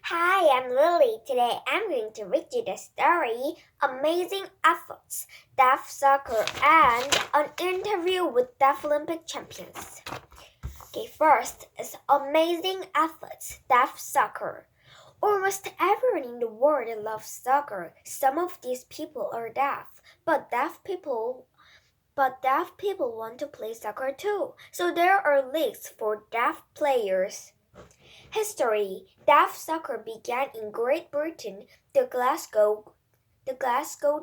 Hi, I'm Lily. Today I'm going to read you the story Amazing Efforts, Deaf Soccer, and an interview with Deaflympic Champions. Okay, first is Amazing Efforts, Deaf Soccer. Almost everyone in the world loves soccer. Some of these people are deaf, but deaf people want to play soccer too. So there are leagues for deaf players. History. Deaf soccer began in Great Britain. The Glasgow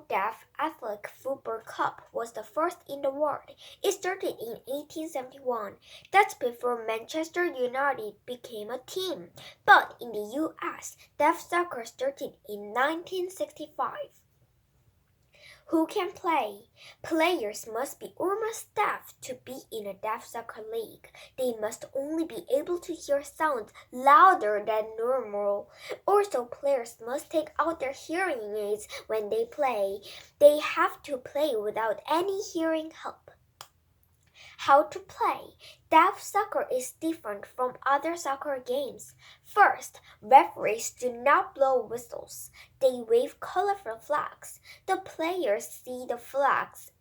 Deaf Athletic Football Cup was the first in the world. It started in 1871. That's before Manchester United became a team. But in the US, deaf soccer started in 1965. Who can play? Players must be almost deaf to be in a deaf soccer league. They must only be able to hear sounds louder than normal. Also, players must take out their hearing aids when they play. They have to play without any hearing help. How to play. Deaf soccer is different from other soccer games. First, referees do not blow whistles. They wave colorful flags. The players see the flags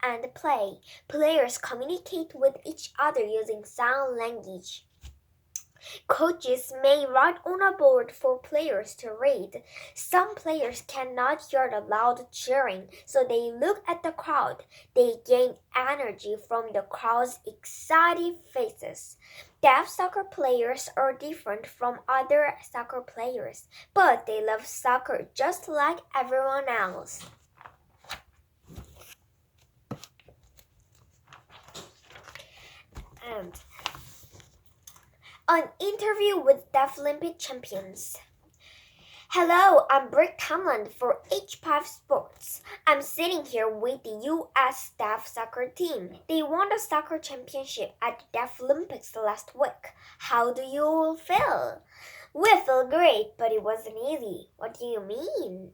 and play. Players communicate with each other using sign language. Coaches may write on a board for players to read. Some players cannot hear the loud cheering, so they look at the crowd. They gain energy from the crowd's excited faces. Deaf soccer players are different from other soccer players, but they love soccer just like everyone else. An interview with Deaflympic Champions. Hello, I'm Brick Tamland for H5 Sports. I'm sitting here with the U.S. Deaf Soccer team. They won the soccer championship at the Deaflympics last week. How do you all feel? We feel great, but it wasn't easy. What do you mean?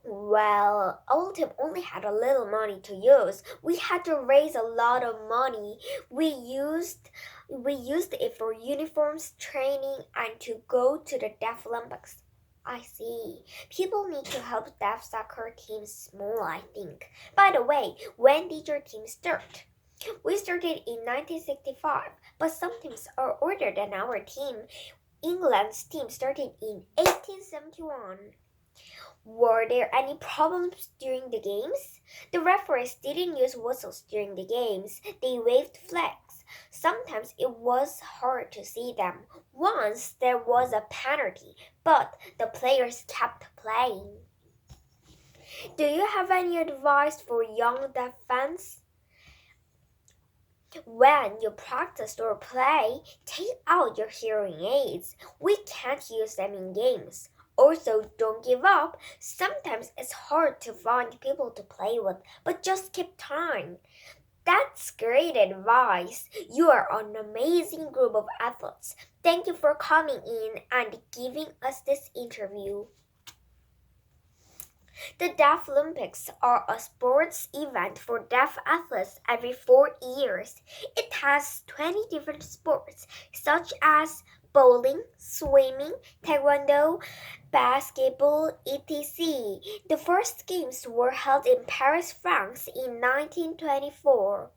Well, our team only had a little money to use. We had to raise a lot of money. We used it for uniforms, training, and to go to the Deaflympics. I see. People need to help deaf soccer teams more, I think. By the way, when did your team start? We started in 1965, but some teams are older than our team. England's team started in 1871. Were there any problems during the games? The referees didn't use whistles during the games. They waved flags. Sometimes it was hard to see them. Once there was a penalty, but the players kept playing. Do you have any advice for young deaf fans? When you practice or play, take out your hearing aids. We can't use them in games. Also, don't give up. Sometimes it's hard to find people to play with, but just keep trying. That's great advice. You are an amazing group of athletes. Thank you for coming in and giving us this interview. The Deaflympics are a sports event for deaf athletes every 4 years. It has 20 different sports, such as bowling, swimming, taekwondo, basketball, etc. The first games were held in Paris, France in 1924.